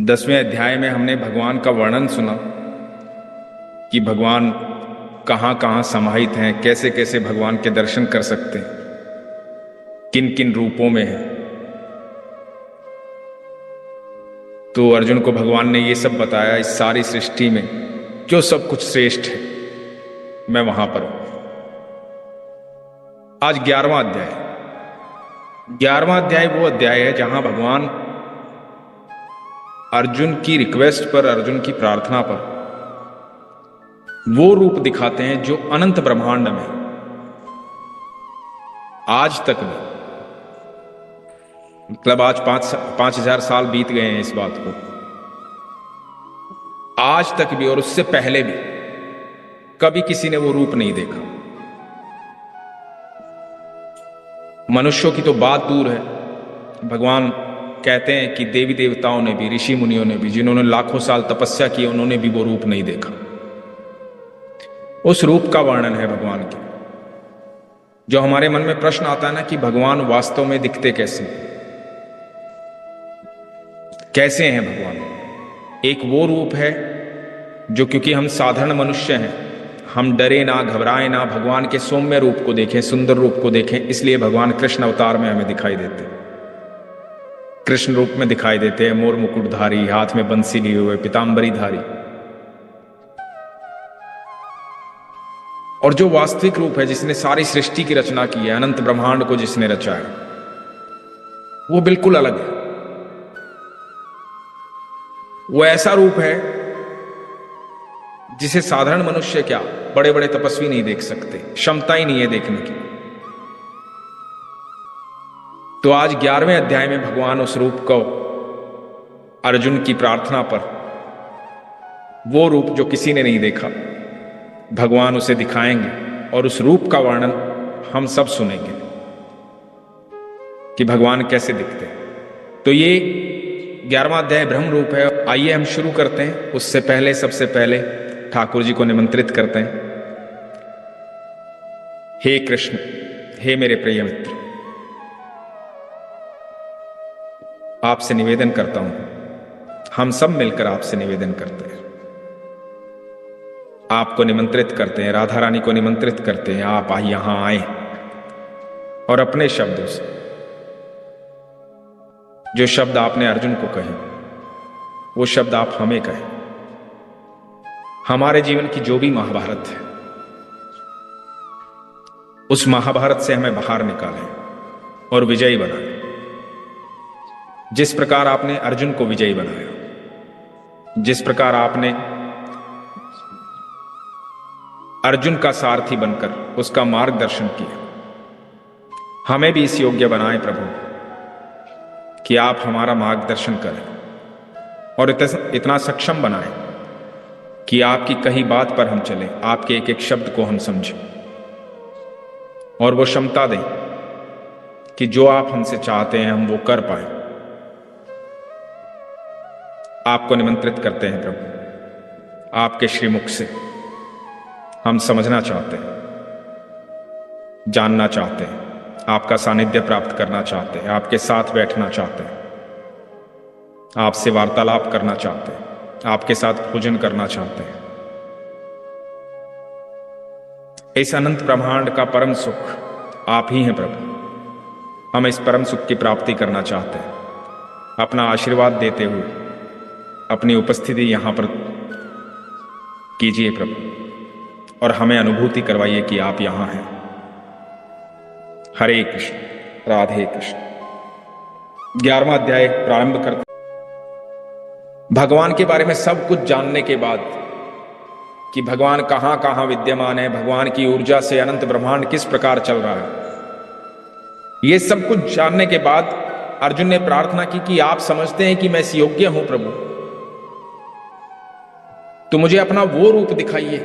10वें अध्याय में हमने भगवान का वर्णन सुना कि भगवान कहाँ कहाँ समाहित हैं, कैसे कैसे भगवान के दर्शन कर सकते हैं, किन किन रूपों में है। तो अर्जुन को भगवान ने ये सब बताया, इस सारी सृष्टि में जो सब कुछ श्रेष्ठ है मैं वहां पर हूं। आज 11वां अध्याय। 11वां अध्याय वो अध्याय है जहां भगवान अर्जुन की रिक्वेस्ट पर, अर्जुन की प्रार्थना पर वो रूप दिखाते हैं जो अनंत ब्रह्मांड में आज तक में, मतलब आज 5,000 साल बीत गए हैं इस बात को, आज तक भी और उससे पहले भी कभी किसी ने वो रूप नहीं देखा। मनुष्यों की तो बात दूर है, भगवान कहते हैं कि देवी देवताओं ने भी, ऋषि मुनियों ने भी, जिन्होंने लाखों साल तपस्या की, उन्होंने भी वो रूप नहीं देखा। उस रूप का वर्णन है भगवान के। जो हमारे मन में प्रश्न आता है ना कि भगवान वास्तव में दिखते कैसे कैसे हैं भगवान। एक वो रूप है जो, क्योंकि हम साधारण मनुष्य हैं, हम डरे ना, घबराए ना, भगवान के सौम्य रूप को देखें, सुंदर रूप को देखें, इसलिए भगवान कृष्ण अवतार में हमें दिखाई देते, कृष्ण रूप में दिखाई देते हैं। मोर मुकुटधारी, हाथ में बंसी लिए हुए, पीतांबरी धारी। और जो वास्तविक रूप है, जिसने सारी सृष्टि की रचना की है, अनंत ब्रह्मांड को जिसने रचा है, वो बिल्कुल अलग है। वो ऐसा रूप है जिसे साधारण मनुष्य, क्या बड़े बड़े तपस्वी नहीं देख सकते, क्षमता ही नहीं है देखने की। तो आज 11वें अध्याय में भगवान उस रूप को, अर्जुन की प्रार्थना पर, वो रूप जो किसी ने नहीं देखा, भगवान उसे दिखाएंगे और उस रूप का वर्णन हम सब सुनेंगे कि भगवान कैसे दिखते हैं। तो ये 11वां अध्याय ब्रह्म रूप है। आइए हम शुरू करते हैं। उससे पहले, सबसे पहले ठाकुर जी को निमंत्रित करते हैं। हे कृष्ण, हे मेरे प्रिय मित्र, आपसे निवेदन करता हूं, हम सब मिलकर आपसे निवेदन करते हैं, आपको निमंत्रित करते हैं, राधा रानी को निमंत्रित करते हैं, आप यहां आए और अपने शब्दों से, जो शब्द आपने अर्जुन को कहे, वो शब्द आप हमें कहें। हमारे जीवन की जो भी महाभारत है, उस महाभारत से हमें बाहर निकालें और विजयी बनाएं। जिस प्रकार आपने अर्जुन को विजयी बनाया, जिस प्रकार आपने अर्जुन का सारथी बनकर उसका मार्गदर्शन किया, हमें भी इस योग्य बनाए प्रभु कि आप हमारा मार्गदर्शन करें और इतना सक्षम बनाएं कि आपकी कही बात पर हम चलें, आपके एक एक शब्द को हम समझें, और वो क्षमता दें कि जो आप हमसे चाहते हैं हम वो कर पाए। आपको निमंत्रित करते हैं प्रभु, आपके श्रीमुख से हम समझना चाहते हैं, जानना चाहते हैं, आपका सानिध्य प्राप्त करना चाहते हैं, आपके साथ बैठना चाहते हैं, आपसे वार्तालाप करना चाहते हैं, आपके साथ भोजन करना चाहते हैं। इस अनंत ब्रह्मांड का परम सुख आप ही हैं प्रभु। हम इस परम सुख की प्राप्ति करना चाहते हैं। अपना आशीर्वाद देते हुए अपनी उपस्थिति यहां पर कीजिए प्रभु, और हमें अनुभूति करवाइए कि आप यहां हैं। हरे कृष्ण, राधे कृष्ण। 11वां अध्याय प्रारंभ करते। भगवान के बारे में सब कुछ जानने के बाद कि भगवान कहां कहां विद्यमान है, भगवान की ऊर्जा से अनंत ब्रह्मांड किस प्रकार चल रहा है, यह सब कुछ जानने के बाद अर्जुन ने प्रार्थना की कि आप समझते हैं कि मैं इस योग्य हूं प्रभु, तो मुझे अपना वो रूप दिखाइए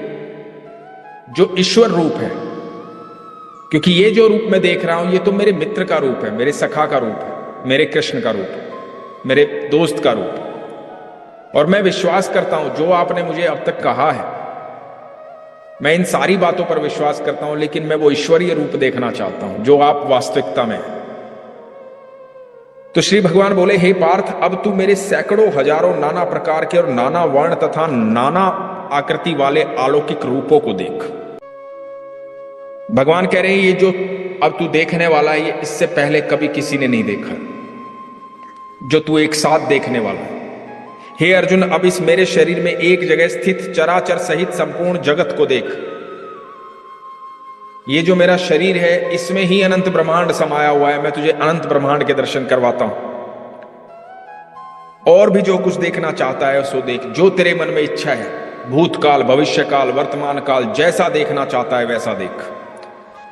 जो ईश्वर रूप है, क्योंकि ये जो रूप मैं देख रहा हूं ये तो मेरे मित्र का रूप है, मेरे सखा का रूप है, मेरे कृष्ण का रूप है, मेरे दोस्त का रूप है। और मैं विश्वास करता हूं जो आपने मुझे अब तक कहा है, मैं इन सारी बातों पर विश्वास करता हूं, लेकिन मैं वो ईश्वरीय रूप देखना चाहता हूं जो आप वास्तविकता में है। तो श्री भगवान बोले, हे पार्थ, अब तू मेरे सैकड़ों हजारों नाना प्रकार के और नाना वर्ण तथा नाना आकृति वाले अलौकिक रूपों को देख। भगवान कह रहे हैं, ये जो अब तू देखने वाला है, ये इससे पहले कभी किसी ने नहीं देखा, जो तू एक साथ देखने वाला है। हे अर्जुन, अब इस मेरे शरीर में एक जगह स्थित चराचर सहित संपूर्ण जगत को देख। ये जो मेरा शरीर है, इसमें ही अनंत ब्रह्मांड समाया हुआ है। मैं तुझे अनंत ब्रह्मांड के दर्शन करवाता हूं। और भी जो कुछ देखना चाहता है सो देख, जो तेरे मन में इच्छा है, भूतकाल, भविष्यकाल, वर्तमान काल, जैसा देखना चाहता है वैसा देख।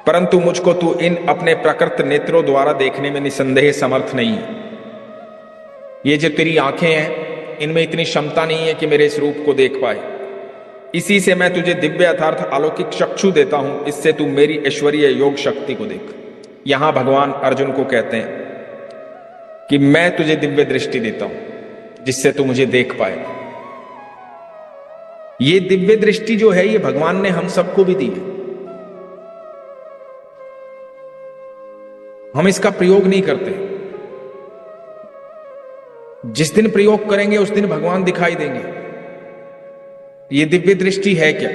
परंतु मुझको तू इन अपने प्रकृत नेत्रों द्वारा देखने में निसंदेह समर्थ नहीं है। ये जो तेरी आंखें हैं, इनमें इतनी क्षमता नहीं है कि मेरे इस रूप को देख पाए। इसी से मैं तुझे दिव्य अर्थात अलौकिक चक्षु देता हूं, इससे तू मेरी ऐश्वर्य योग शक्ति को देख। यहां भगवान अर्जुन को कहते हैं कि मैं तुझे दिव्य दृष्टि देता हूं, जिससे तू मुझे देख पाए। ये दिव्य दृष्टि जो है, ये भगवान ने हम सबको भी दी है। हम इसका प्रयोग नहीं करते। जिस दिन प्रयोग करेंगे उस दिन भगवान दिखाई देंगे। ये दिव्य दृष्टि है क्या?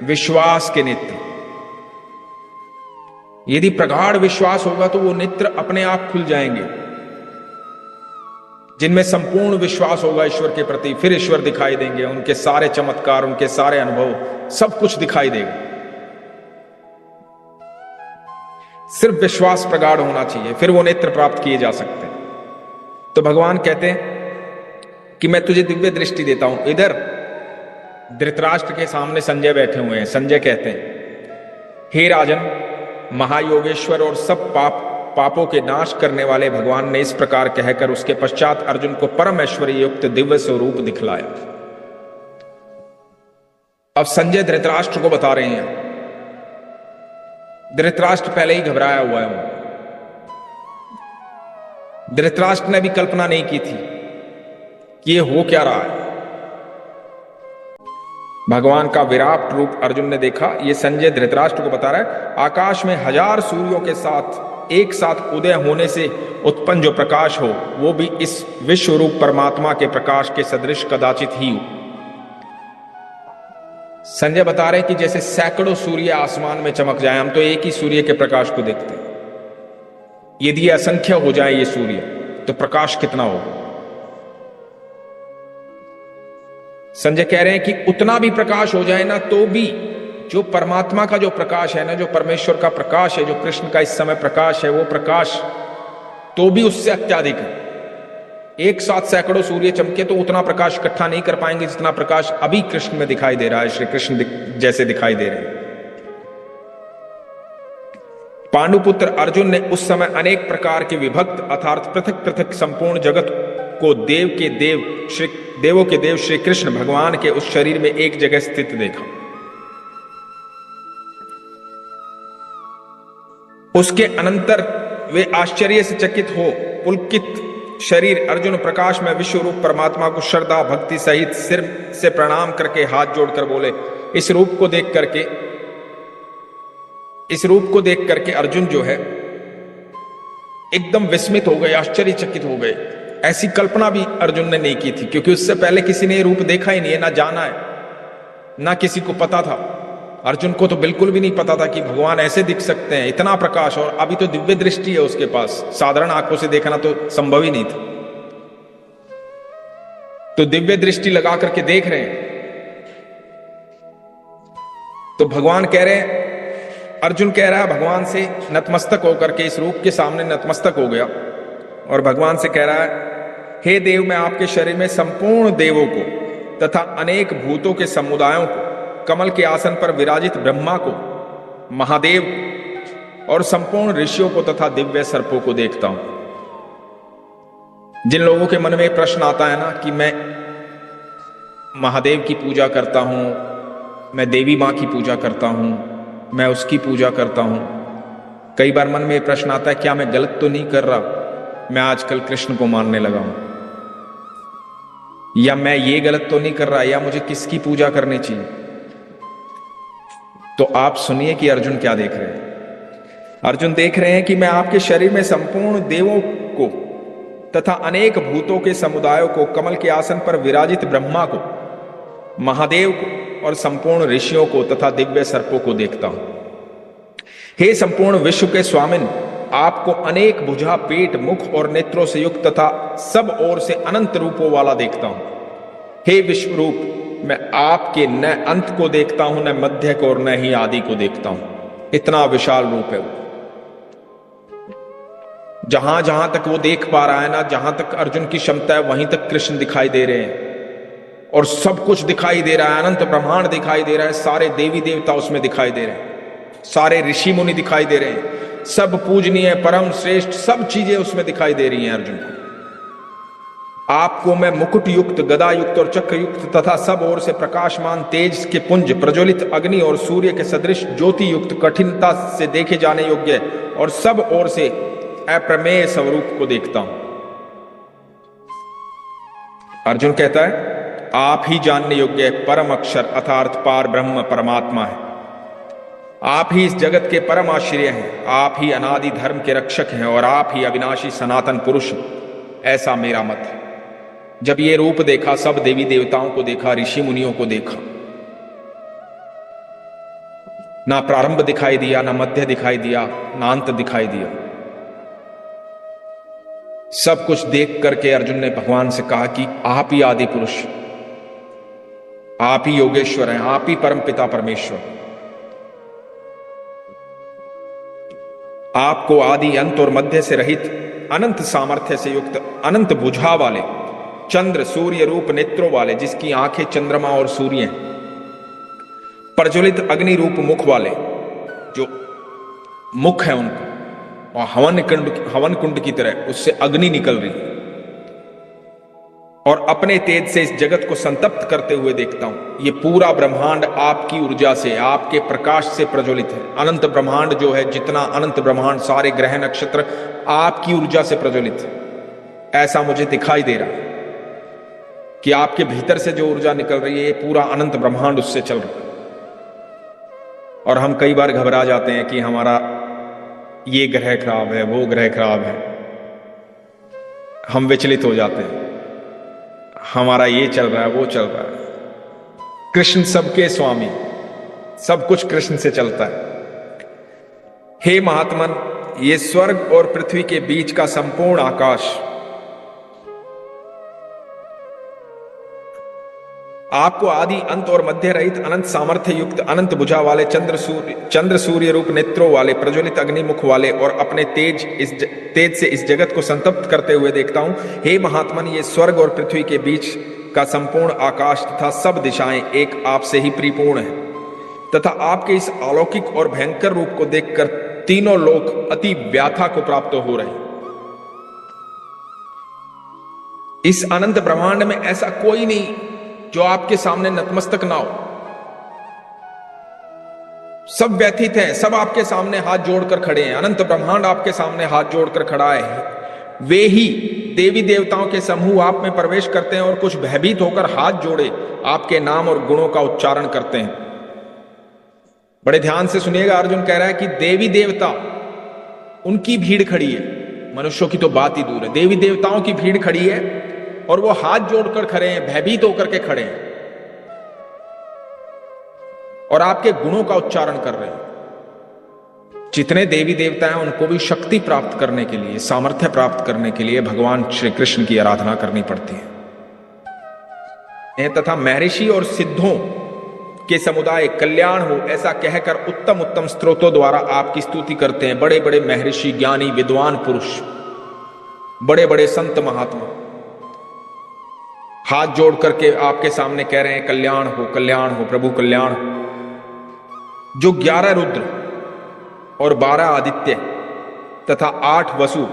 विश्वास के नेत्र। यदि प्रगाढ़ विश्वास होगा तो वो नेत्र अपने आप खुल जाएंगे। जिनमें संपूर्ण विश्वास होगा ईश्वर के प्रति, फिर ईश्वर दिखाई देंगे। उनके सारे चमत्कार, उनके सारे अनुभव, सब कुछ दिखाई देगा। सिर्फ विश्वास प्रगाढ़ होना चाहिए, फिर वो नेत्र प्राप्त किए जा सकते हैं। तो भगवान कहते हैं कि मैं तुझे दिव्य दृष्टि देता हूं। इधर धृतराष्ट्र के सामने संजय बैठे हुए हैं। संजय कहते हैं, हे राजन, महायोगेश्वर और सब पापों के नाश करने वाले भगवान ने इस प्रकार कहकर उसके पश्चात अर्जुन को परम ऐश्वर्य युक्त दिव्य स्वरूप दिखलाया। अब संजय धृतराष्ट्र को बता रहे हैं। धृतराष्ट्र पहले ही घबराया हुआ है। धृतराष्ट्र ने भी कल्पना नहीं की थी कि ये हो क्या रहा है। भगवान का विराट रूप अर्जुन ने देखा। ये संजय धृतराष्ट्र को बता रहा है, आकाश में 1000 सूर्यों के साथ एक साथ उदय होने से उत्पन्न जो प्रकाश हो, वो भी इस विश्व रूप परमात्मा के प्रकाश के सदृश कदाचित ही हो। संजय बता रहे कि जैसे सैकड़ों सूर्य आसमान में चमक जाए, हम तो एक ही सूर्य के प्रकाश को देखते हैं। यदि असंख्य हो जाए ये सूर्य, तो प्रकाश कितना होगा? संजय कह रहे हैं कि उतना भी प्रकाश हो जाए ना, तो भी जो परमात्मा का जो प्रकाश है ना, जो परमेश्वर का प्रकाश है, जो कृष्ण का इस समय प्रकाश है, वो प्रकाश तो भी उससे अत्याधिक है। एक साथ सैकड़ों सूर्य चमके तो उतना प्रकाश इकट्ठा नहीं कर पाएंगे जितना प्रकाश अभी कृष्ण में दिखाई दे रहा है, श्री कृष्ण जैसे दिखाई दे रहे हैं। पांडुपुत्र अर्जुन ने उस समय अनेक प्रकार के विभक्त अर्थात पृथक पृथक संपूर्ण जगत को देवों के देव श्री कृष्ण भगवान के उस शरीर में एक जगह स्थित देखा। उसके अनंतर वे आश्चर्य से चकित हो पुलकित शरीर अर्जुन प्रकाश में विश्व रूप परमात्मा को श्रद्धा भक्ति सहित सिर से प्रणाम करके हाथ जोड़कर बोले। इस रूप को देख करके अर्जुन जो है एकदम विस्मित हो गए, आश्चर्यचकित हो गए। ऐसी कल्पना भी अर्जुन ने नहीं की थी, क्योंकि उससे पहले किसी ने ये रूप देखा ही नहीं है, ना जाना है, ना किसी को पता था। अर्जुन को तो बिल्कुल भी नहीं पता था कि भगवान ऐसे दिख सकते हैं, इतना प्रकाश, और अभी तो दिव्य दृष्टि है उसके पास। साधारण आंखों से देखना तो संभव ही नहीं था। तो दिव्य दृष्टि लगा करके देख रहे हैं। तो भगवान कह रहे हैं, अर्जुन कह रहा है भगवान से नतमस्तक होकर के, इस रूप के सामने नतमस्तक हो गया और भगवान से कह रहा है, हे देव, मैं आपके शरीर में संपूर्ण देवों को तथा अनेक भूतों के समुदायों को, कमल के आसन पर विराजित ब्रह्मा को, महादेव और संपूर्ण ऋषियों को तथा दिव्य सर्पों को देखता हूं। जिन लोगों के मन में प्रश्न आता है ना कि मैं महादेव की पूजा करता हूं, मैं देवी मां की पूजा करता हूं, मैं उसकी पूजा करता हूं, कई बार मन में प्रश्न आता है क्या मैं गलत तो नहीं कर रहा, मैं आजकल कृष्ण को मानने लगा हूं, या मैं ये गलत तो नहीं कर रहा, या मुझे किसकी पूजा करनी चाहिए। तो आप सुनिए कि अर्जुन क्या देख रहे हैं। अर्जुन देख रहे हैं कि मैं आपके शरीर में संपूर्ण देवों को तथा अनेक भूतों के समुदायों को, कमल के आसन पर विराजित ब्रह्मा को, महादेव को और संपूर्ण ऋषियों को तथा दिव्य सर्पों को देखता हूं। हे संपूर्ण विश्व के स्वामिन, आपको अनेक भुजा, पेट, मुख और नेत्रों से युक्त तथा सब ओर से अनंत रूपों वाला देखता हूं। हे विश्व रूप, मैं आपके न अंत को देखता हूं, न मध्य को और न ही आदि को देखता हूं। इतना विशाल रूप है वो। जहां जहां तक वो देख पा रहा है ना, जहां तक अर्जुन की क्षमता है, वहीं तक कृष्ण दिखाई दे रहे हैं और सब कुछ दिखाई दे रहा है। अनंत ब्रह्मांड दिखाई दे रहा है, सारे देवी देवता उसमें दिखाई दे रहे हैं, सारे ऋषि मुनि दिखाई दे रहे हैं, सब पूजनीय, परम श्रेष्ठ सब चीजें उसमें दिखाई दे रही हैं अर्जुन को। आपको मैं मुकुट युक्त, गदा युक्त और चक्र युक्त तथा सब ओर से प्रकाशमान तेज के पुंज, प्रज्वलित अग्नि और सूर्य के सदृश ज्योति युक्त, कठिनता से देखे जाने योग्य और सब ओर से अप्रमेय स्वरूप को देखता हूं। अर्जुन कहता है, आप ही जानने योग्य परम अक्षर अर्थात पार ब्रह्म परमात्मा है। आप ही इस जगत के परम आश्रय हैं, आप ही अनादि धर्म के रक्षक हैं और आप ही अविनाशी सनातन पुरुष, ऐसा मेरा मत है। जब ये रूप देखा, सब देवी देवताओं को देखा, ऋषि मुनियों को देखा, ना प्रारंभ दिखाई दिया, ना मध्य दिखाई दिया, ना अंत दिखाई दिया। सब कुछ देख करके अर्जुन ने भगवान से कहा कि आप ही आदि पुरुष, आप ही योगेश्वर हैं, आप ही परम पिता परमेश्वर। आपको आदि अंत और मध्य से रहित, अनंत सामर्थ्य से युक्त, अनंत भुजा वाले, चंद्र सूर्य रूप नेत्रों वाले, जिसकी आंखें चंद्रमा और सूर्य हैं, प्रज्वलित अग्नि रूप मुख वाले, जो मुख है उनको और हवन कुंड की तरह उससे अग्नि निकल रही है, और अपने तेज से इस जगत को संतप्त करते हुए देखता हूं। ये पूरा ब्रह्मांड आपकी ऊर्जा से, आपके प्रकाश से प्रज्वलित है। अनंत ब्रह्मांड जो है, जितना अनंत ब्रह्मांड, सारे ग्रह नक्षत्र आपकी ऊर्जा से प्रज्वलित है। ऐसा मुझे दिखाई दे रहा है कि आपके भीतर से जो ऊर्जा निकल रही है, ये पूरा अनंत ब्रह्मांड उससे चल रहा है। और हम कई बार घबरा जाते हैं कि हमारा ये ग्रह खराब है, वो ग्रह खराब है, हम विचलित हो जाते हैं, हमारा ये चल रहा है, वो चल रहा है। कृष्ण सबके स्वामी, सब कुछ कृष्ण से चलता है। हे महात्मन, ये स्वर्ग और पृथ्वी के बीच का संपूर्ण आकाश आपको आदि अंत और मध्य रहित, अनंत सामर्थ्य युक्त, अनंत भुजा वाले, चंद्र सूर्य रूप नेत्रों वाले, प्रज्वलित अग्निमुख वाले और अपने तेज से इस जगत को संतप्त करते हुए देखता हूं। हे महात्मन, ये स्वर्ग और पृथ्वी के बीच का संपूर्ण आकाश तथा सब दिशाएं एक आपसे ही परिपूर्ण है, तथा आपके इस अलौकिक और भयंकर रूप को देखकर तीनों लोक अति व्याथा को प्राप्त हो रहे हैं। इस अनंत ब्रह्मांड में ऐसा कोई नहीं जो आपके सामने नतमस्तक ना हो। सब व्यथित हैं, सब आपके सामने हाथ जोड़कर खड़े हैं। अनंत ब्रह्मांड आपके सामने हाथ जोड़कर खड़ा है। वे ही देवी देवताओं के समूह आप में प्रवेश करते हैं और कुछ भयभीत होकर हाथ जोड़े आपके नाम और गुणों का उच्चारण करते हैं। बड़े ध्यान से सुनिएगा, अर्जुन कह रहा है कि देवी देवता, उनकी भीड़ खड़ी है, मनुष्यों की तो बात ही दूर है। देवी देवताओं की भीड़ खड़ी है और वो हाथ जोड़कर खड़े हैं, भयभीत होकर के खड़े हैं और आपके गुणों का उच्चारण कर रहे हैं। जितने देवी देवता हैं उनको भी शक्ति प्राप्त करने के लिए, सामर्थ्य प्राप्त करने के लिए भगवान श्री कृष्ण की आराधना करनी पड़ती है। तथा महर्षि और सिद्धों के समुदाय कल्याण हो, ऐसा कहकर उत्तम उत्तम स्त्रोतों द्वारा आपकी स्तुति करते हैं। बड़े बड़े महर्षि, ज्ञानी, विद्वान पुरुष, बड़े बड़े संत महात्मा हाथ जोड़ करके आपके सामने कह रहे हैं, कल्याण हो प्रभु, कल्याण हो। जो 11 रुद्र और 12 आदित्य तथा 8 वसु,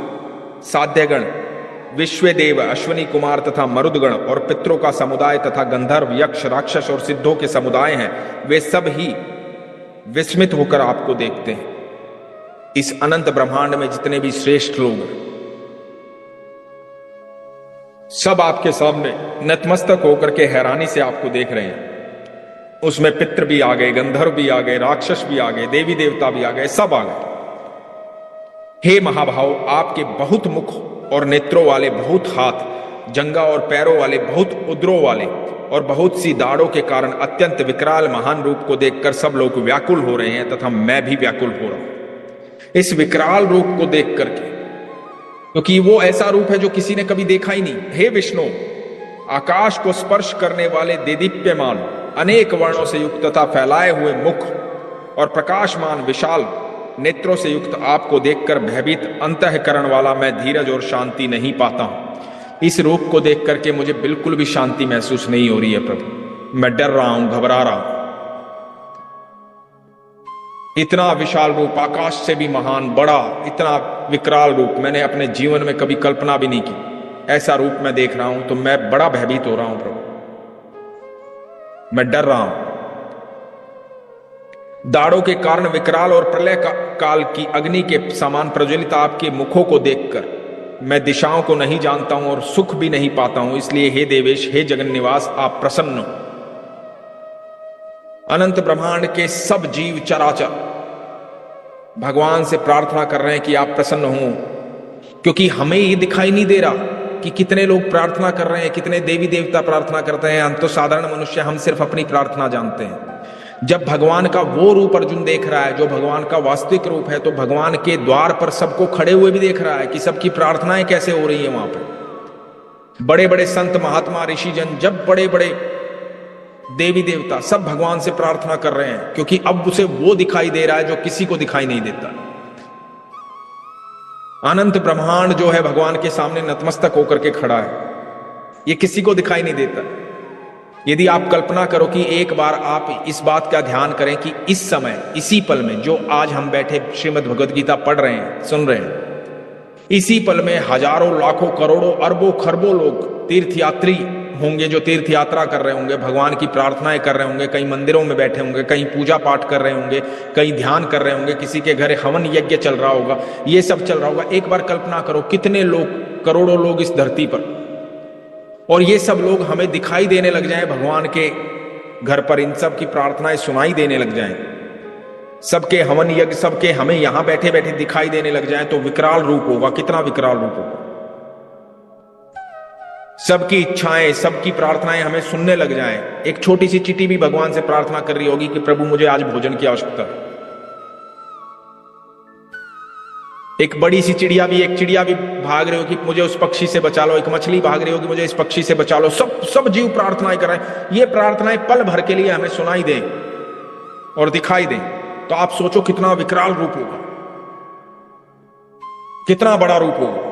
साध्यगण, विश्वदेव, अश्वनी कुमार तथा मरुदगण और पितरों का समुदाय तथा गंधर्व, यक्ष, राक्षस और सिद्धों के समुदाय हैं, वे सब ही विस्मित होकर आपको देखते हैं। इस अनंत ब्रह्मांड में जितने भी श्रेष्ठ लोग हैं, सब आपके सामने नतमस्तक होकर के हैरानी से आपको देख रहे हैं। उसमें पितृ भी आ गए, गंधर्व भी आ गए, राक्षस भी आ गए, देवी देवता भी आ गए, सब आ गए। हे महाभाव, आपके बहुत मुख और नेत्रों वाले बहुत हाथ, जंगा और पैरों वाले बहुत उदरों वाले और बहुत सी दाढ़ों के कारण अत्यंत विकराल महान रूप को देखकर सब लोग व्याकुल हो रहे हैं तथा मैं भी व्याकुल हो रहा हूं इस विकराल रूप को देख करके, क्योंकि वो ऐसा रूप है जो किसी ने कभी देखा ही नहीं। हे विष्णु, आकाश को स्पर्श करने वाले देदीप्यमान अनेक वर्णों से युक्त तथा फैलाए हुए मुख और प्रकाशमान विशाल नेत्रों से युक्त आपको देखकर भयभीत अंतःकरण वाला मैं धीरज और शांति नहीं पाता हूं। इस रूप को देख करके मुझे बिल्कुल भी शांति महसूस नहीं हो रही है प्रभु। मैं डर रहा हूं, घबरा रहा हूं। इतना विशाल रूप, आकाश से भी महान, बड़ा, इतना विकराल रूप मैंने अपने जीवन में कभी कल्पना भी नहीं की। ऐसा रूप मैं देख रहा हूं तो मैं बड़ा भयभीत हो रहा हूं प्रभु। मैं डर रहा हूं। दाढ़ों के कारण विकराल और प्रलय काल की अग्नि के समान प्रज्वलित आपके मुखों को देखकर मैं दिशाओं को नहीं जानता हूं और सुख भी नहीं पाता हूं। इसलिए हे देवेश, हे जगन निवास, आप प्रसन्न हो। अनंत ब्रह्मांड के सब जीव चराचर भगवान से प्रार्थना कर रहे हैं कि आप प्रसन्न हो, क्योंकि हमें ये दिखाई नहीं दे रहा कि कितने लोग प्रार्थना कर रहे हैं, कितने देवी देवता प्रार्थना करते हैं। हम तो साधारण मनुष्य, हम सिर्फ अपनी प्रार्थना जानते हैं। जब भगवान का वो रूप अर्जुन देख रहा है जो भगवान का वास्तविक रूप है, तो भगवान के द्वार पर सबको खड़े हुए भी देख रहा है कि सबकी प्रार्थनाएं कैसे हो रही है वहां पर। बड़े बड़े संत महात्मा ऋषिजन, जब बड़े बड़े देवी देवता सब भगवान से प्रार्थना कर रहे हैं, क्योंकि अब उसे वो दिखाई दे रहा है जो किसी को दिखाई नहीं देता। अनंत ब्रह्मांड जो है भगवान के सामने नतमस्तक होकर के खड़ा है, ये किसी को दिखाई नहीं देता। यदि आप कल्पना करो कि एक बार आप इस बात का ध्यान करें कि इस समय, इसी पल में, जो आज हम बैठे श्रीमद् भगवद गीता पढ़ रहे हैं, सुन रहे हैं, इसी पल में हजारों, लाखों, करोड़ों, अरबों, खरबों लोग तीर्थयात्री होंगे जो तीर्थ यात्रा कर रहे होंगे, भगवान की प्रार्थनाएं कर रहे होंगे, कहीं मंदिरों में बैठे होंगे, कहीं पूजा पाठ कर रहे होंगे, कहीं ध्यान कर रहे होंगे, किसी के घर हवन यज्ञ चल रहा होगा, ये सब चल रहा होगा। एक बार कल्पना करो कितने लोग, करोड़ों लोग इस धरती पर, और ये सब लोग हमें दिखाई देने लग जाएं भगवान के घर पर, इन सब की प्रार्थनाएं सुनाई देने लग जाएं, सबके हवन यज्ञ, सबके हमें यहां बैठे बैठे दिखाई देने लग जाएं, तो विकराल रूप होगा, कितना विकराल रूप होगा। सबकी इच्छाएं, सबकी प्रार्थनाएं हमें सुनने लग जाएं। एक छोटी सी चींटी भी भगवान से प्रार्थना कर रही होगी कि प्रभु मुझे आज भोजन की आवश्यकता है। एक बड़ी सी चिड़िया भी, एक चिड़िया भी भाग रही हो कि मुझे उस पक्षी से बचा लो, एक मछली भाग रही हो कि मुझे इस पक्षी से बचा लो। सब जीव प्रार्थनाएं कर रहे हैं। ये प्रार्थनाएं पल भर के लिए हमें सुनाई दें और दिखाई दें, तो आप सोचो कितना विकराल रूप होगा, कितना बड़ा रूप होगा।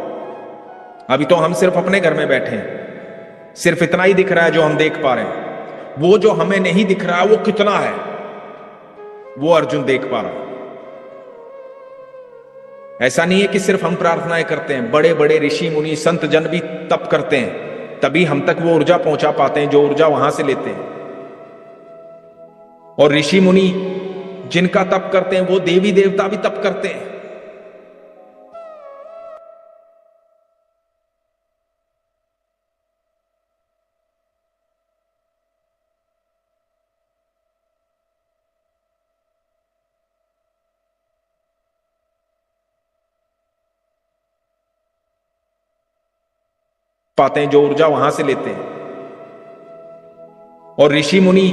अभी तो हम सिर्फ अपने घर में बैठे हैं, सिर्फ इतना ही दिख रहा है जो हम देख पा रहे हैं। वो जो हमें नहीं दिख रहा है वो कितना है, वो अर्जुन देख पा रहा है। ऐसा नहीं है कि सिर्फ हम प्रार्थनाएं करते हैं, बड़े बड़े ऋषि मुनि संत जन भी तप करते हैं, तभी हम तक वो ऊर्जा पहुंचा पाते हैं जो ऊर्जा वहां से लेते हैं। और ऋषि मुनि जिनका तप करते हैं वो देवी देवता भी तप करते हैं। पाते हैं जो ऊर्जा वहां से लेते हैं। और ऋषि मुनि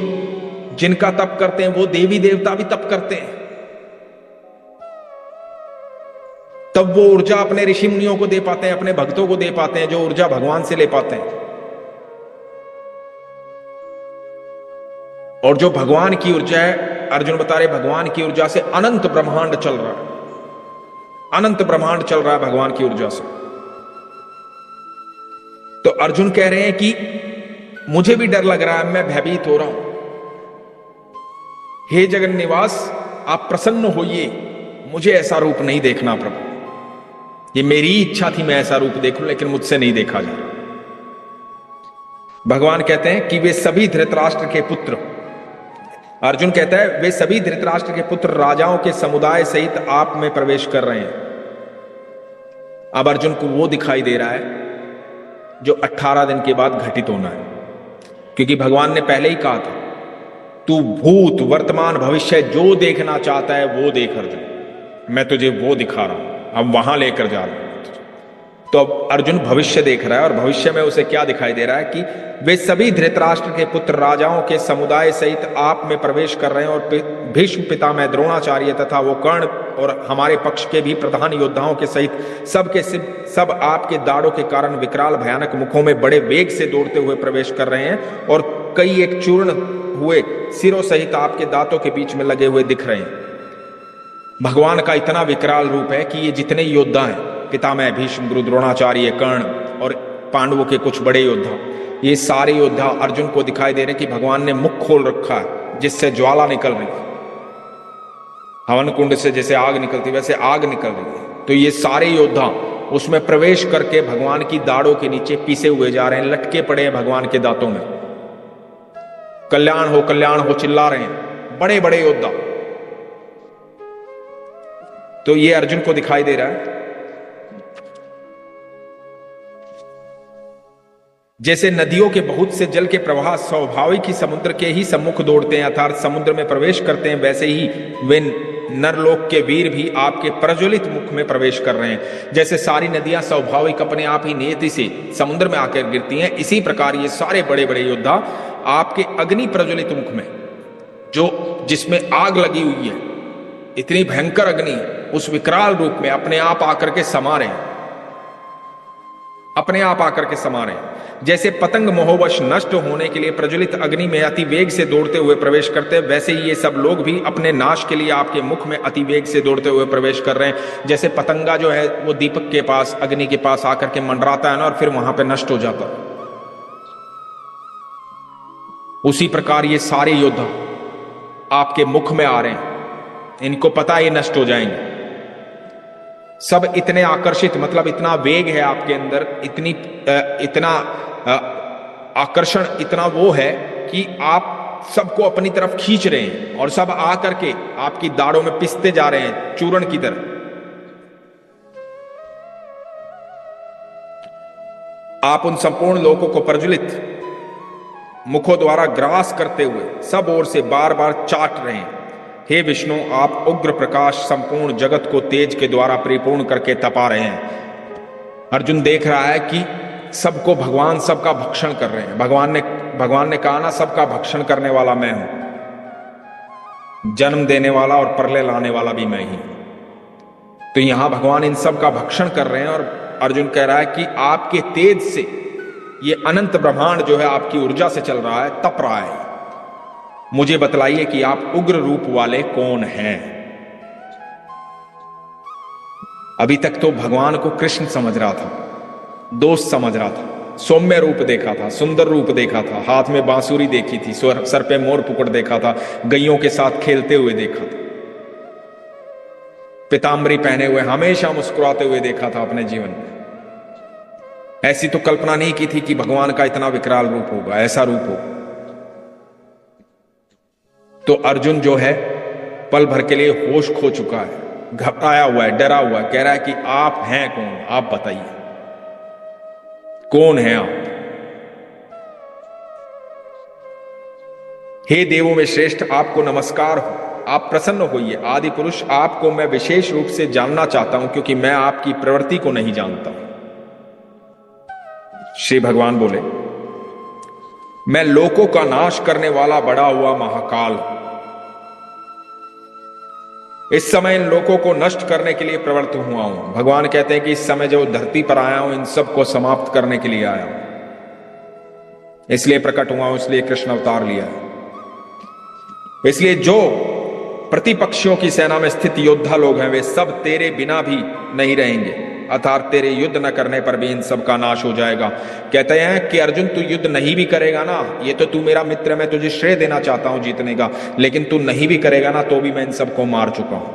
जिनका तप करते हैं वो देवी देवता भी तप करते हैं, तब वो ऊर्जा अपने ऋषि मुनियों को दे पाते हैं, अपने भक्तों को दे पाते हैं, जो ऊर्जा भगवान से ले पाते हैं। और जो भगवान की ऊर्जा है, अर्जुन बता रहे भगवान की ऊर्जा से अनंत ब्रह्मांड चल रहा है, अनंत ब्रह्मांड चल रहा है भगवान की ऊर्जा से। तो अर्जुन कह रहे हैं कि मुझे भी डर लग रहा है, मैं भयभीत हो रहा हूं। हे जगन निवास, आप प्रसन्न होइए, मुझे ऐसा रूप नहीं देखना प्रभु। ये मेरी इच्छा थी मैं ऐसा रूप देखूं, लेकिन मुझसे नहीं देखा जा रहा। भगवान कहते हैं कि वे सभी धृतराष्ट्र के पुत्र, अर्जुन कहता है वे सभी धृतराष्ट्र के पुत्र राजाओं के समुदाय सहित आप में प्रवेश कर रहे हैं। अब अर्जुन को वो दिखाई दे रहा है जो 18 दिन के बाद घटित होना है, क्योंकि भगवान ने पहले ही कहा था तू भूत वर्तमान भविष्य जो देखना चाहता है वो देख अर्जुन, मैं तुझे वो दिखा रहा हूं, अब वहां लेकर जा रहा हूं। तो अब अर्जुन भविष्य देख रहा है और भविष्य में उसे क्या दिखाई दे रहा है कि वे सभी धृतराष्ट्र के पुत्र राजाओं के समुदाय सहित आप में प्रवेश कर रहे हैं और भीष्म पितामह द्रोणाचार्य तथा वो कर्ण और हमारे पक्ष के भी प्रधान योद्धाओं के सहित सब आपके दाड़ों के कारण विकराल भयानक मुखों में बड़े वेग से दौड़ते हुए प्रवेश कर रहे हैं और कई एक चूर्ण हुए सिरों सहित आपके दांतों के बीच में लगे हुए दिख रहे हैं। भगवान का इतना विकराल रूप है कि ये जितने योद्धा हैं, पितामह भीष्म, गुरु द्रोणाचार्य, कर्ण और पांडवों के कुछ बड़े योद्धा, ये सारे योद्धा अर्जुन को दिखाई दे रहे कि भगवान ने मुख खोल रखा है जिससे ज्वाला निकल रही है। हवन कुंड से जैसे आग निकलती वैसे आग निकल रही है। तो ये सारे योद्धा उसमें प्रवेश करके भगवान की दाढ़ों के नीचे पीसे हुए जा रहे हैं, लटके पड़े हैं भगवान के दांतों में। कल्याण हो चिल्ला रहे हैं बड़े बड़े योद्धा। तो ये अर्जुन को दिखाई दे रहा है जैसे नदियों के बहुत से जल के प्रवाह स्वाभाविक ही समुद्र के ही सम्मुख दौड़ते हैं अर्थात समुद्र में प्रवेश करते हैं, वैसे ही वे नरलोक के वीर भी आपके प्रज्वलित मुख में प्रवेश कर रहे हैं। जैसे सारी नदियां स्वाभाविक अपने आप ही नियति से समुद्र में आकर गिरती हैं, इसी प्रकार ये सारे बड़े बड़े योद्धा आपके अग्नि प्रज्वलित मुख में, जो जिसमें आग लगी हुई है, इतनी भयंकर अग्नि, उस विकराल रूप में अपने आप आकर के समा रहे हैं, अपने आप आकर के समा रहे हैं। जैसे पतंग मोहवश नष्ट होने के लिए प्रज्वलित अग्नि में अति वेग से दौड़ते हुए प्रवेश करते हैं, वैसे ही ये सब लोग भी अपने नाश के लिए आपके मुख में अति वेग से दौड़ते हुए प्रवेश कर रहे हैं। जैसे पतंगा जो है वो दीपक के पास, अग्नि के पास आकर के मंडराता है ना, और फिर वहां पे नष्ट हो जाता है, उसी प्रकार ये सारे योद्धा आपके मुख में आ रहे हैं। इनको पता है ये नष्ट हो जाएंगे। सब इतने आकर्षित, मतलब इतना वेग है आपके अंदर, इतना आकर्षण, इतना वो है कि आप सबको अपनी तरफ खींच रहे हैं और सब आकर के आपकी दाढ़ों में पिसते जा रहे हैं चूर्ण की तरह। आप उन संपूर्ण लोगों को प्रज्वलित मुखों द्वारा ग्रास करते हुए सब ओर से बार बार चाट रहे हैं। हे विष्णु, आप उग्र प्रकाश संपूर्ण जगत को तेज के द्वारा परिपूर्ण करके तपा रहे हैं। अर्जुन देख रहा है कि सबको भगवान सबका भक्षण कर रहे हैं। भगवान ने कहा ना, सबका भक्षण करने वाला मैं हूं, जन्म देने वाला और प्रलय लाने वाला भी मैं ही। तो यहां भगवान इन सब का भक्षण कर रहे हैं और अर्जुन कह रहा है कि आपके तेज से ये अनंत ब्रह्मांड जो है आपकी ऊर्जा से चल रहा है, तप रहा है। मुझे बतलाइए कि आप उग्र रूप वाले कौन हैं। अभी तक तो भगवान को कृष्ण समझ रहा था, दोस्त समझ रहा था, सौम्य रूप देखा था, सुंदर रूप देखा था, हाथ में बांसुरी देखी थी, सर पे मोर पुकुट देखा था, गैयों के साथ खेलते हुए देखा था, पीताम्बरी पहने हुए हमेशा मुस्कुराते हुए देखा था अपने जीवन में। ऐसी तो कल्पना नहीं की थी कि भगवान का इतना विकराल रूप होगा, ऐसा रूप होगा। तो अर्जुन जो है पल भर के लिए होश खो चुका है, घबराया हुआ है, डरा हुआ है, कह रहा है कि आप हैं कौन, आप बताइए कौन हैं आप। हे देवों में श्रेष्ठ, आपको नमस्कार हो, आप प्रसन्न होइए। आदि पुरुष, आपको मैं विशेष रूप से जानना चाहता हूं क्योंकि मैं आपकी प्रवृत्ति को नहीं जानता। श्री भगवान बोले, मैं लोकों का नाश करने वाला बड़ा हुआ महाकाल हूं। इस समय इन लोकों को नष्ट करने के लिए प्रवृत्त हुआ हूं। भगवान कहते हैं कि इस समय जो धरती पर आया हूं, इन सब को समाप्त करने के लिए आया हूं, इसलिए प्रकट हुआ हूं, इसलिए कृष्ण अवतार लिया है। इसलिए जो प्रतिपक्षियों की सेना में स्थित योद्धा लोग हैं, वे सब तेरे बिना भी नहीं रहेंगे, अर्थात तेरे युद्ध न करने पर भी इन सब का नाश हो जाएगा। कहते हैं कि अर्जुन, तू युद्ध नहीं भी करेगा ना, ये तो तू मेरा मित्र, मैं तुझे श्रेय देना चाहता हूं जीतने का, लेकिन तू नहीं भी करेगा ना तो भी मैं इन सबको मार चुका हूं,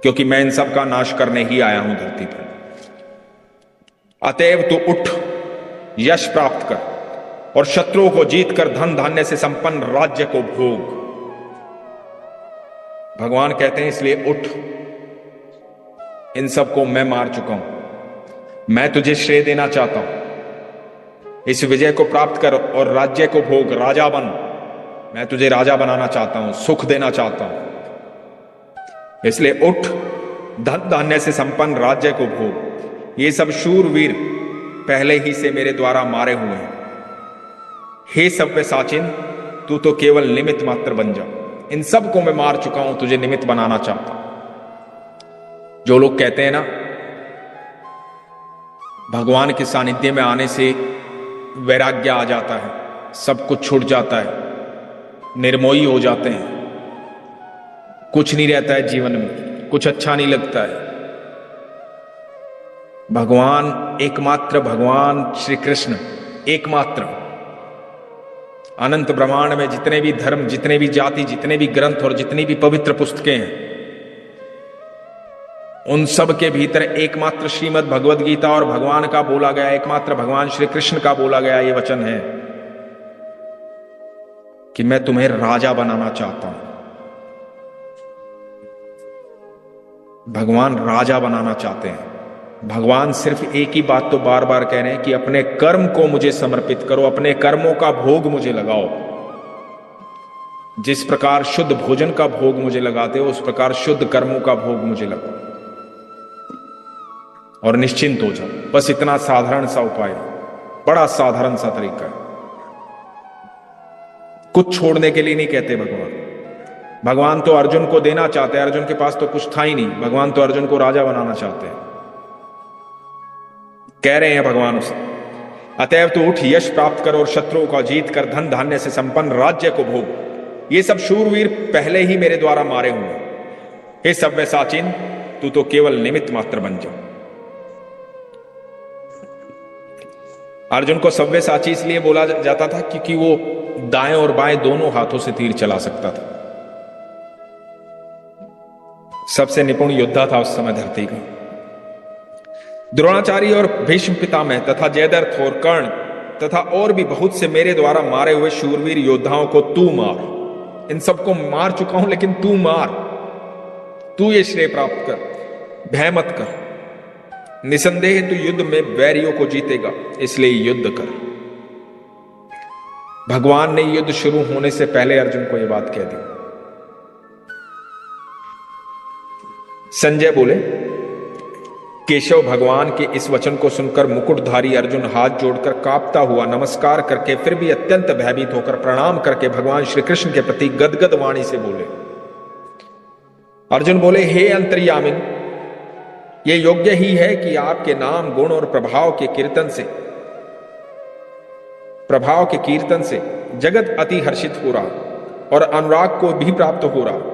क्योंकि मैं इन सब का नाश करने ही आया हूं धरती पर। अतएव तू उठ, यश प्राप्त कर और शत्रुओं को जीतकर धन धान्य से संपन्न राज्य को भोग। भगवान कहते हैं इसलिए उठ, इन सबको मैं मार चुका हूं, मैं तुझे श्रेय देना चाहता हूं, इस विजय को प्राप्त कर और राज्य को भोग, राजा बन, मैं तुझे राजा बनाना चाहता हूं, सुख देना चाहता हूं। इसलिए उठ, धन धान्य से संपन्न राज्य को भोग। ये सब शूरवीर पहले ही से मेरे द्वारा मारे हुए हैं। हे सव्यसाचिन, तू तो केवल निमित्त मात्र बन जा। इन सबको मैं मार चुका हूं, तुझे निमित्त बनाना चाहता हूं। जो लोग कहते हैं ना, भगवान के सानिध्य में आने से वैराग्य आ जाता है, सब कुछ छूट जाता है, निर्मोही हो जाते हैं, कुछ नहीं रहता है जीवन में, कुछ अच्छा नहीं लगता है। भगवान, एकमात्र भगवान श्री कृष्ण, एकमात्र। अनंत ब्रह्मांड में जितने भी धर्म, जितने भी जाति, जितने भी ग्रंथ और जितनी भी पवित्र पुस्तकें हैं, उन सब के भीतर एकमात्र श्रीमद् भगवद गीता और भगवान का बोला गया, एकमात्र भगवान श्री कृष्ण का बोला गया ये वचन है कि मैं तुम्हें राजा बनाना चाहता हूं। भगवान राजा बनाना चाहते हैं। भगवान सिर्फ एक ही बात तो बार बार कह रहे हैं कि अपने कर्म को मुझे समर्पित करो, अपने कर्मों का भोग मुझे लगाओ। जिस प्रकार शुद्ध भोजन का भोग मुझे लगाते हो, उस प्रकार शुद्ध कर्मों का भोग मुझे लगाओ और निश्चिंत हो जाओ। बस इतना साधारण सा उपाय है, बड़ा साधारण सा तरीका है। कुछ छोड़ने के लिए नहीं कहते भगवान। भगवान तो अर्जुन को देना चाहते हैं, अर्जुन के पास तो कुछ था ही नहीं, भगवान तो अर्जुन को राजा बनाना चाहते हैं। कह रहे हैं भगवान उसे, अतएव तो उठ, यश प्राप्त कर और शत्रुओं का जीत कर धन धान्य से संपन्न राज्य को भोग। ये सब शूरवीर पहले ही मेरे द्वारा मारे हुए। हे सव्यसाचिन, तू तो केवल निमित्त मात्र बन जा। अर्जुन को सव्यसाची इसलिए बोला जाता था क्योंकि वो दाएं और बाएं दोनों हाथों से तीर चला सकता था। सबसे निपुण योद्धा था उस समय धरती का। द्रोणाचार्य और भीष्म पितामह तथा जयद्रथ और कर्ण तथा और भी बहुत से मेरे द्वारा मारे हुए शूरवीर योद्धाओं को तू मार। इन सबको मार चुका हूं, लेकिन तू मार, तू ये श्रेय प्राप्त कर, भय मत कर। निसंदेह तू युद्ध में वैरियों को जीतेगा, इसलिए युद्ध कर। भगवान ने युद्ध शुरू होने से पहले अर्जुन को यह बात कह दी। संजय बोले, केशव भगवान के इस वचन को सुनकर मुकुटधारी अर्जुन हाथ जोड़कर कांपता हुआ नमस्कार करके फिर भी अत्यंत भयभीत होकर प्रणाम करके भगवान श्री कृष्ण के प्रति गदगद वाणी से बोले। अर्जुन बोले, हे अंतर्यामिन, यह योग्य ही है कि आपके नाम, गुण और प्रभाव के कीर्तन से जगत अति हर्षित हो रहा और अनुराग को भी प्राप्त हो रहा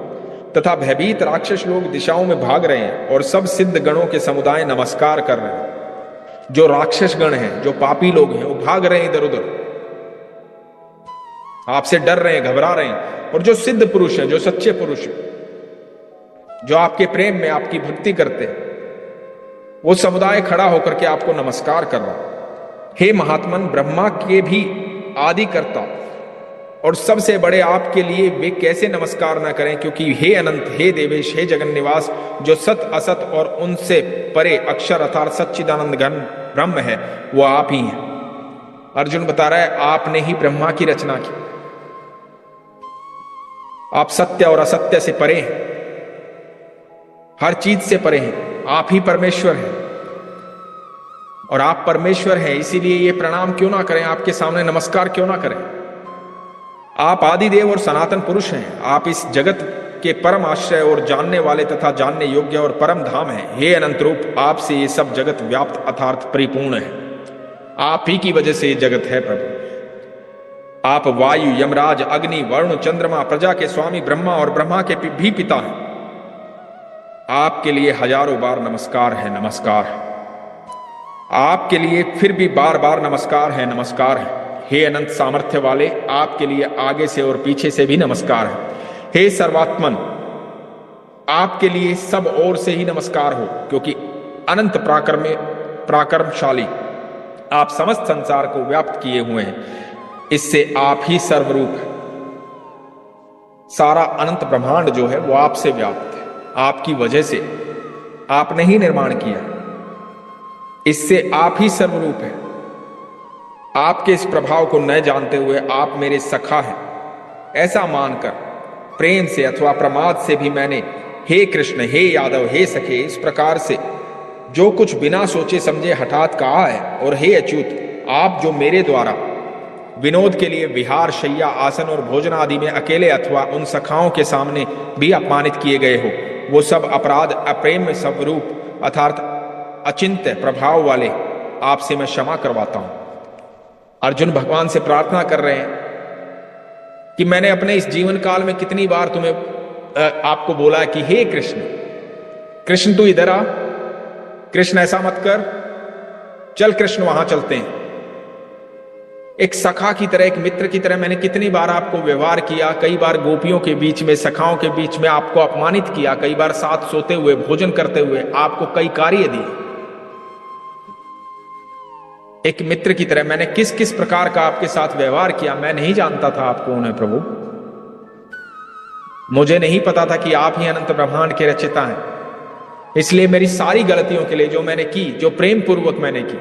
तथा भयभीत राक्षस लोग दिशाओं में भाग रहे हैं और सब सिद्ध गणों के समुदाय नमस्कार कर रहे हैं। जो राक्षस गण हैं, जो पापी लोग हैं, वो भाग रहे हैं इधर उधर, आपसे डर रहे हैं, घबरा रहे हैं। और जो सिद्ध पुरुष हैं, जो सच्चे पुरुष हैं, जो आपके प्रेम में आपकी भक्ति करते हैं, वो समुदाय खड़ा होकर के आपको नमस्कार कर रहा। हे महात्मन, ब्रह्मा के भी आदि कर्ता और सबसे बड़े आपके लिए वे कैसे नमस्कार न करें, क्योंकि हे अनंत, हे देवेश, हे जगन निवास, जो सत असत और उनसे परे अक्षर अर्थात सच्चिदानंद घन ब्रह्म है, वो आप ही हैं। अर्जुन बता रहा है, आपने ही ब्रह्मा की रचना की। आप सत्य और असत्य से परे हैं, हर चीज से परे हैं। आप ही परमेश्वर हैं और आप परमेश्वर हैं, इसीलिए ये प्रणाम क्यों ना करें, आपके सामने नमस्कार क्यों ना करें। आप आदिदेव और सनातन पुरुष हैं। आप इस जगत के परम आश्रय और जानने वाले तथा जानने योग्य और परम धाम हैं। हे अनंत रूप, आपसे ये सब जगत व्याप्त अर्थात परिपूर्ण है। आप ही की वजह से ये जगत है प्रभु। आप वायु, यमराज, अग्नि, वरुण, चंद्रमा, प्रजा के स्वामी ब्रह्मा और ब्रह्मा के भी पिता हैं। आपके लिए हजारों बार नमस्कार है, नमस्कार है। आपके लिए फिर भी बार बार नमस्कार है, नमस्कार है। हे अनंत सामर्थ्य वाले, आपके लिए आगे से और पीछे से भी नमस्कार है। हे सर्वात्मन, आपके लिए सब ओर से ही नमस्कार हो, क्योंकि अनंत पराक्रमशाली आप समस्त संसार को व्याप्त किए हुए हैं। इससे आप ही सर्वरूप है। सारा अनंत ब्रह्मांड जो है वो आपसे व्याप्त है, आपकी वजह से आपने ही निर्माण किया, इससे आप ही सर्वरूप है। आपके इस प्रभाव को न जानते हुए आप मेरे सखा हैं, ऐसा मानकर प्रेम से अथवा प्रमाद से भी मैंने हे कृष्ण, हे यादव, हे सखे, इस प्रकार से जो कुछ बिना सोचे समझे हठात कहा है, और हे अच्युत, आप जो मेरे द्वारा विनोद के लिए विहार, शैया, आसन और भोजन आदि में अकेले अथवा उन सखाओं के सामने भी अपमानित किए गए हो, वो सब अपराध अप्रेम स्वरूप अर्थात अचिंत्य प्रभाव वाले आपसे मैं क्षमा करवाता हूं। अर्जुन भगवान से प्रार्थना कर रहे हैं कि मैंने अपने इस जीवन काल में कितनी बार तुम्हें आपको बोला कि हे कृष्ण, कृष्ण तू इधर आ, कृष्ण ऐसा मत कर, चल कृष्ण वहां चलते हैं। एक सखा की तरह, एक मित्र की तरह मैंने कितनी बार आपको व्यवहार किया, कई बार गोपियों के बीच में, सखाओं के बीच में आपको अपमानित किया, कई बार साथ सोते हुए, भोजन करते हुए आपको कई कार्य दिए। एक मित्र की तरह मैंने किस किस प्रकार का आपके साथ व्यवहार किया, मैं नहीं जानता था आपको उन्हें प्रभु। मुझे नहीं पता था कि आप ही अनंत ब्रह्मांड के रचयिता हैं। इसलिए मेरी सारी गलतियों के लिए जो मैंने की, जो प्रेम पूर्वक मैंने की,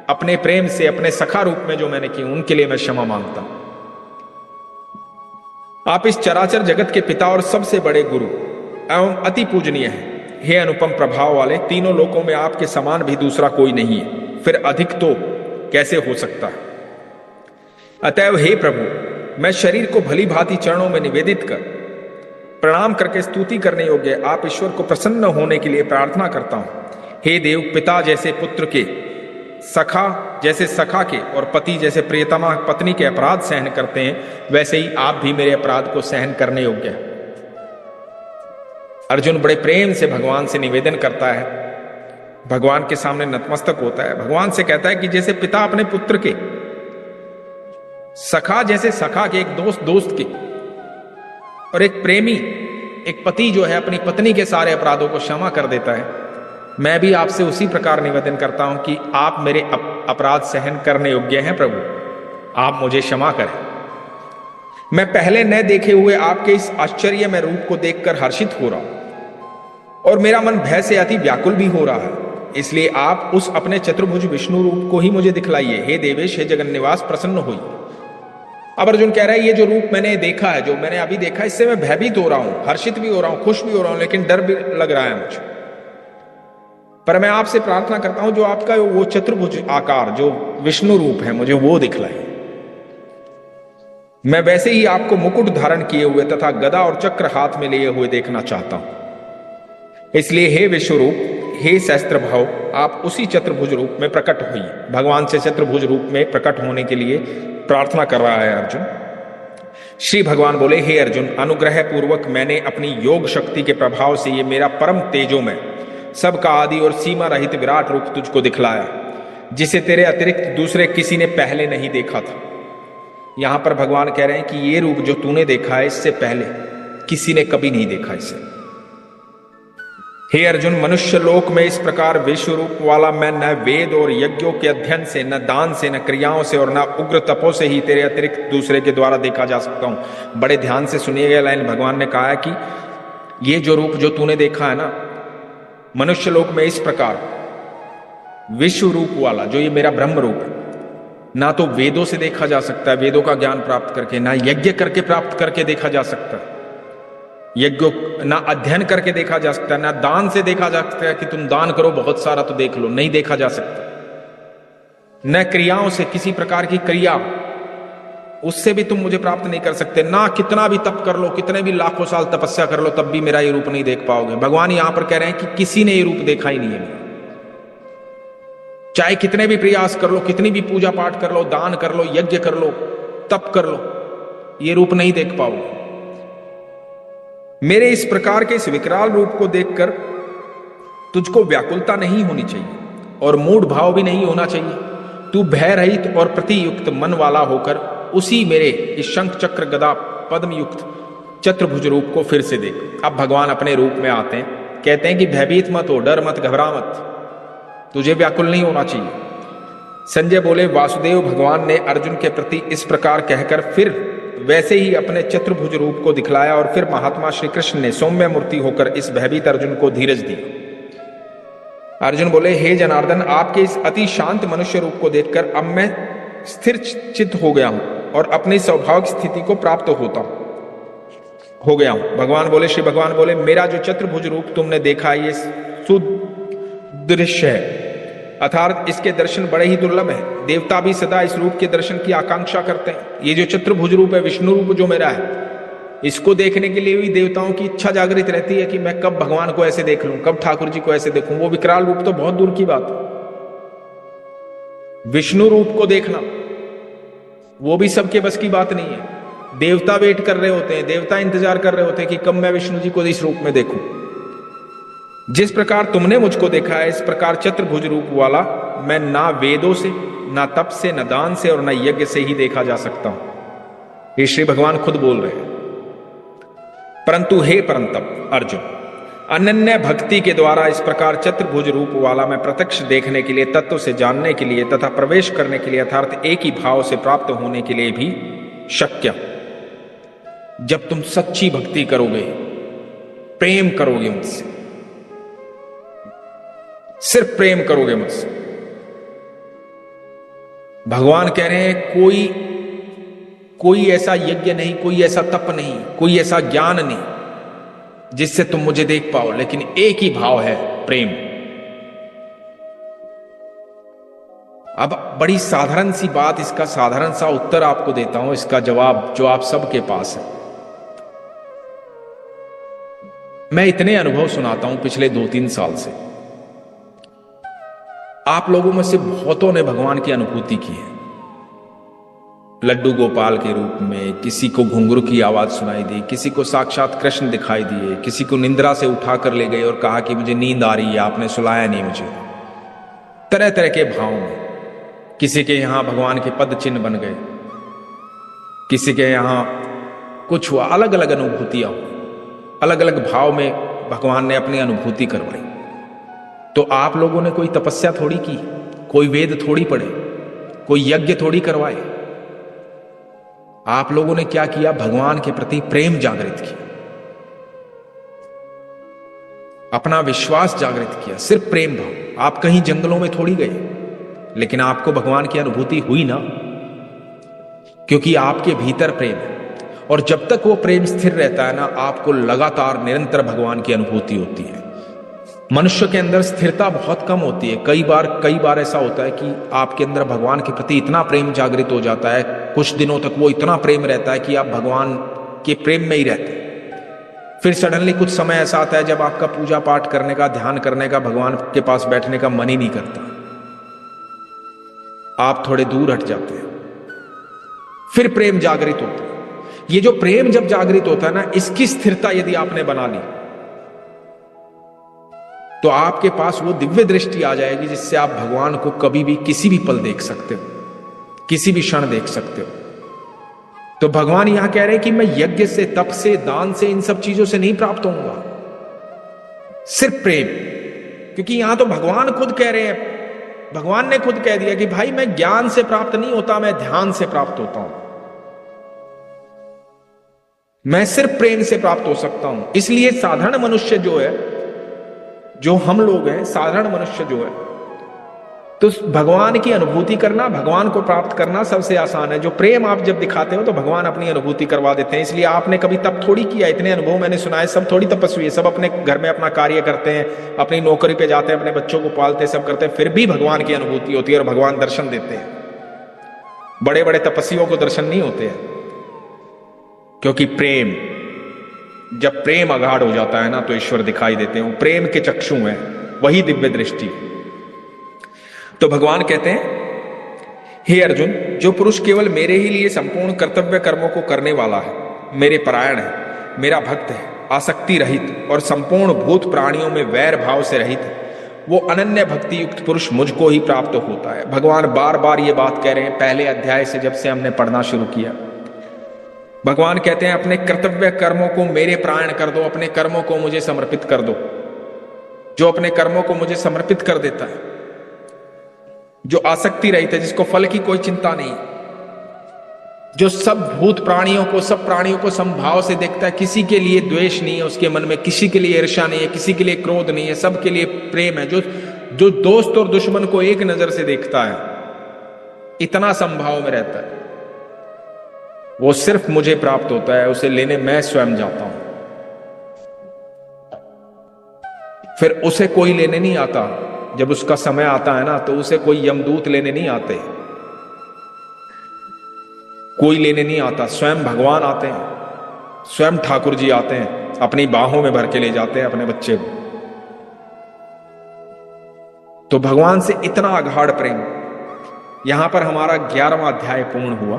अपने प्रेम से अपने सखा रूप में जो मैंने की, उनके लिए मैं क्षमा मांगता हूं। आप इस चराचर जगत के पिता और सबसे बड़े गुरु एवं अति पूजनीय हैं। हे अनुपम प्रभाव वाले, तीनों लोकों में आपके समान भी दूसरा कोई नहीं है, फिर अधिक तो कैसे हो सकता है। अतएव हे प्रभु, मैं शरीर को भली भांति चरणों में निवेदित कर प्रणाम करके स्तुति करने योग्य आप ईश्वर को प्रसन्न होने के लिए प्रार्थना करता हूं। हे देव, पिता जैसे पुत्र के, सखा जैसे सखा के और पति जैसे प्रियतमा पत्नी के अपराध सहन करते हैं, वैसे ही आप भी मेरे अपराध को सहन करने योग्य हैं। अर्जुन बड़े प्रेम से भगवान से निवेदन करता है, भगवान के सामने नतमस्तक होता है, भगवान से कहता है कि जैसे पिता अपने पुत्र के, सखा जैसे सखा के, एक दोस्त दोस्त के, और एक प्रेमी, एक पति जो है अपनी पत्नी के सारे अपराधों को क्षमा कर देता है, मैं भी आपसे उसी प्रकार निवेदन करता हूं कि आप मेरे अपराध सहन करने योग्य हैं प्रभु, आप मुझे क्षमा करें। मैं पहले न देखे हुए आपके इस आश्चर्यमय रूप को देखकर हर्षित हो रहा हूं और मेरा मन भय से अति व्याकुल भी हो रहा है, इसलिए आप उस अपने चतुर्भुज विष्णु रूप को ही मुझे दिखलाइए। हे देवेश, हे जगन्निवास, प्रसन्न होइए। अब अर्जुन कह रहा है, ये जो रूप मैंने देखा है, जो मैंने अभी देखा, इससे मैं भयभीत हो रहा हूं, हर्षित भी हो रहा हूं, खुश भी हो रहा हूं, लेकिन डर भी लग रहा है मुझे। पर मैं आपसे प्रार्थना करता हूं, जो आपका वो चतुर्भुज आकार, जो विष्णु रूप है, मुझे वो दिखलाए। मैं वैसे ही आपको मुकुट धारण किए हुए तथा गदा और चक्र हाथ में लिए हुए देखना चाहता हूं। इसलिए हे विश्वरूप, हे सहस्त्र भाव, आप उसी चतुर्भुज रूप में प्रकट होइए। भगवान से चतुर्भुज रूप में प्रकट होने के लिए प्रार्थना कर रहा है अर्जुन। श्री भगवान बोले, हे अर्जुन, अनुग्रह पूर्वक मैंने अपनी योग शक्ति के प्रभाव से ये मेरा परम तेजो में सबका आदि और सीमा रहित विराट रूप तुझको दिखलाया, जिसे तेरे अतिरिक्त दूसरे किसी ने पहले नहीं देखा था। यहां पर भगवान कह रहे हैं कि ये रूप जो तूने देखा है, इससे पहले किसी ने कभी नहीं देखा इसे। हे अर्जुन, मनुष्य लोक में इस प्रकार विश्व रूप वाला मैं न वेद और यज्ञों के अध्ययन से, न दान से, न क्रियाओं से और न उग्र तपों से ही तेरे अतिरिक्त दूसरे के द्वारा देखा जा सकता हूं। बड़े ध्यान से सुनिएगा लाइन, भगवान ने कहा है कि ये जो रूप जो तूने देखा है ना, मनुष्य लोक में इस प्रकार विश्व रूप वाला, जो ये मेरा ब्रह्म रूप है, ना तो वेदों से देखा जा सकता है, वेदों का ज्ञान प्राप्त करके, ना यज्ञ करके प्राप्त करके देखा जा सकता है, यज्ञ ना अध्ययन करके देखा जा सकता है, ना दान से देखा जा सकता है कि तुम दान करो बहुत सारा तो देख लो, नहीं देखा जा सकता। न क्रियाओं से, किसी प्रकार की क्रिया उससे भी तुम मुझे प्राप्त नहीं कर सकते। ना कितना भी तप कर लो, कितने भी लाखों साल तपस्या कर लो, तब भी मेरा ये रूप नहीं देख पाओगे। भगवान यहां पर कह रहे हैं कि किसी ने ये रूप देखा ही नहीं है। चाहे कितने भी प्रयास कर लो, कितनी भी पूजा पाठ कर लो, दान कर लो, यज्ञ कर लो, तप कर लो, ये रूप नहीं देख पाओगे। मेरे इस प्रकार के इस विकराल रूप को देखकर तुझको व्याकुलता नहीं होनी चाहिए और मूढ़ भाव भी नहीं होना चाहिए। तू भय रहित और प्रतियुक्त मन वाला होकर उसी मेरे इस शंख चक्र गदा पद्म युक्त चतुर्भुज रूप को फिर से देख। अब भगवान अपने रूप में आते हैं, कहते हैं कि भयभीत मत हो, डर मत, घबरा मत, तुझे व्याकुल नहीं होना चाहिए। संजय बोले, वासुदेव भगवान ने अर्जुन के प्रति इस प्रकार कहकर फिर वैसे ही अपने चतुर्भुज रूप को दिखलाया और फिर महात्मा श्री कृष्ण ने सौम्य मूर्ति होकर इस भयभीत अर्जुन को धीरज दिया। अर्जुन बोले, हे जनार्दन, आपके इस अति शांत मनुष्य रूप को देखकर अब मैं स्थिर चित्त हो गया हूं और अपनी स्वाभाविक स्थिति को प्राप्त हो गया हूं। भगवान बोले, श्री भगवान बोले, मेरा जो चतुर्भुज रूप तुमने देखा, ये दृश्य है, अर्थात इसके दर्शन बड़े ही दुर्लभ हैं। देवता भी सदा इस रूप के दर्शन की आकांक्षा करते हैं। ये जो चतुर्भुज रूप है, विष्णु रूप जो मेरा है, इसको देखने के लिए भी देवताओं की इच्छा जागृत रहती है कि मैं कब भगवान को ऐसे देख लूं, कब ठाकुर जी को ऐसे देखूं। वो विकराल रूप तो बहुत दूर की बात है, विष्णु रूप को देखना वो भी सबके बस की बात नहीं है। देवता वेट कर रहे होते हैं, देवता इंतजार कर रहे होते हैं कि कब मैं विष्णु जी को इस रूप में देखूं। जिस प्रकार तुमने मुझको देखा है, इस प्रकार चतुर्भुज रूप वाला मैं ना वेदों से, ना तप से, न दान से और न यज्ञ से ही देखा जा सकता हूं। ये श्री भगवान खुद बोल रहे हैं। परंतु हे परंतप अर्जुन, अनन्य भक्ति के द्वारा इस प्रकार चतुर्भुज रूप वाला मैं प्रत्यक्ष देखने के लिए, तत्व से जानने के लिए तथा प्रवेश करने के लिए, अर्थात एक ही भाव से प्राप्त होने के लिए भी शक्य। जब तुम सच्ची भक्ति करोगे, प्रेम करोगे मुझसे, सिर्फ प्रेम करोगे मुझसे। भगवान कह रहे हैं कोई ऐसा यज्ञ नहीं, कोई ऐसा तप नहीं, कोई ऐसा ज्ञान नहीं जिससे तुम मुझे देख पाओ, लेकिन एक ही भाव है, प्रेम। अब बड़ी साधारण सी बात, इसका साधारण सा उत्तर आपको देता हूं, इसका जवाब जो आप सबके पास है। मैं इतने अनुभव सुनाता हूं पिछले 2-3 साल से। आप लोगों में से बहुतों ने भगवान की अनुभूति की है। लड्डू गोपाल के रूप में, किसी को घुंघरू की आवाज सुनाई दी, किसी को साक्षात कृष्ण दिखाई दिए, किसी को निंद्रा से उठाकर ले गए और कहा कि मुझे नींद आ रही है, आपने सुलाया नहीं मुझे। तरह तरह के भाव में, किसी के यहां भगवान के पद चिन्ह बन गए, किसी के यहां कुछ हुआ, अलग अलग अनुभूतियां हुई, अलग अलग भाव में भगवान ने अपनी अनुभूति करवाई। तो आप लोगों ने कोई तपस्या थोड़ी की, कोई वेद थोड़ी पढ़े, कोई यज्ञ थोड़ी करवाए। आप लोगों ने क्या किया? भगवान के प्रति प्रेम जागृत किया, अपना विश्वास जागृत किया, सिर्फ प्रेम भाव। आप कहीं जंगलों में थोड़ी गए, लेकिन आपको भगवान की अनुभूति हुई ना, क्योंकि आपके भीतर प्रेम है। और जब तक वो प्रेम स्थिर रहता है ना, आपको लगातार निरंतर भगवान की अनुभूति होती है। मनुष्य के अंदर स्थिरता बहुत कम होती है। कई बार ऐसा होता है कि आपके अंदर भगवान के प्रति इतना प्रेम जागृत हो जाता है, कुछ दिनों तक वो इतना प्रेम रहता है कि आप भगवान के प्रेम में ही रहते हैं। फिर सडनली कुछ समय ऐसा आता है जब आपका पूजा पाठ करने का, ध्यान करने का, भगवान के पास बैठने का मन ही नहीं करता, आप थोड़े दूर हट जाते हैं। फिर प्रेम जागृत होता है। ये जो प्रेम जब जागृत होता है ना, इसकी स्थिरता यदि आपने बना ली, तो आपके पास वो दिव्य दृष्टि आ जाएगी जिससे आप भगवान को कभी भी, किसी भी पल देख सकते हो, किसी भी क्षण देख सकते हो। तो भगवान यहां कह रहे हैं कि मैं यज्ञ से, तप से, दान से, इन सब चीजों से नहीं प्राप्त होऊंगा, सिर्फ प्रेम। क्योंकि यहां तो भगवान खुद कह रहे हैं, भगवान ने खुद कह दिया कि भाई मैं ज्ञान से प्राप्त नहीं होता, मैं ध्यान से प्राप्त होता हूं, मैं सिर्फ प्रेम से प्राप्त हो सकता हूं। इसलिए साधारण मनुष्य जो है, जो हम लोग हैं, साधारण मनुष्य जो है, तो भगवान की अनुभूति करना, भगवान को प्राप्त करना सबसे आसान है। जो प्रेम आप जब दिखाते हो तो भगवान अपनी अनुभूति करवा देते हैं। इसलिए आपने कभी तप थोड़ी किया, इतने अनुभव मैंने सुनाए, सब थोड़ी तपस्वी है, सब अपने घर में अपना कार्य करते हैं, अपनी नौकरी पे जाते हैं, अपने बच्चों को पालते हैं, सब करते हैं, फिर भी भगवान की अनुभूति होती है और भगवान दर्शन देते हैं। बड़े बड़े तपस्वियों को दर्शन नहीं होते हैं, क्योंकि प्रेम, जब प्रेम अगाढ़ हो जाता है ना, तो ईश्वर दिखाई देते हैं। प्रेम के चक्षु हैं, वही दिव्य दृष्टि। तो भगवान कहते हैं, हे अर्जुन, जो पुरुष केवल मेरे ही लिए संपूर्ण कर्तव्य कर्मों को करने वाला है, मेरे परायण है, मेरा भक्त है, आसक्ति रहित और संपूर्ण भूत प्राणियों में वैर भाव से रहित है, वो अनन्य भक्ति युक्त पुरुष मुझको ही प्राप्त होता है। भगवान बार बार ये बात कह रहे हैं, पहले अध्याय से जब से हमने पढ़ना शुरू किया। भगवान कहते हैं, अपने कर्तव्य कर्मों को मेरे परायण कर दो, अपने कर्मों को मुझे समर्पित कर दो। जो अपने कर्मों को मुझे समर्पित कर देता है, जो आसक्ति रहित है, जिसको फल की कोई चिंता नहीं, जो सब भूत प्राणियों को, सब प्राणियों को समभाव से देखता है, किसी के लिए द्वेष नहीं है उसके मन में, किसी के लिए ईर्ष्या नहीं है, किसी के लिए क्रोध नहीं है, सबके लिए प्रेम है, जो दोस्त और दुश्मन को एक नजर से देखता है, इतना समभाव में रहता है, वो सिर्फ मुझे प्राप्त होता है। उसे लेने मैं स्वयं जाता हूं, फिर उसे कोई लेने नहीं आता, जब उसका समय आता है ना तो उसे कोई यमदूत लेने नहीं आते, कोई लेने नहीं आता, स्वयं भगवान आते हैं, स्वयं ठाकुर जी आते हैं, अपनी बाहों में भर के ले जाते हैं अपने बच्चे को। तो भगवान से इतना अगाढ़ प्रेम। यहां पर हमारा 11वां अध्याय पूर्ण हुआ।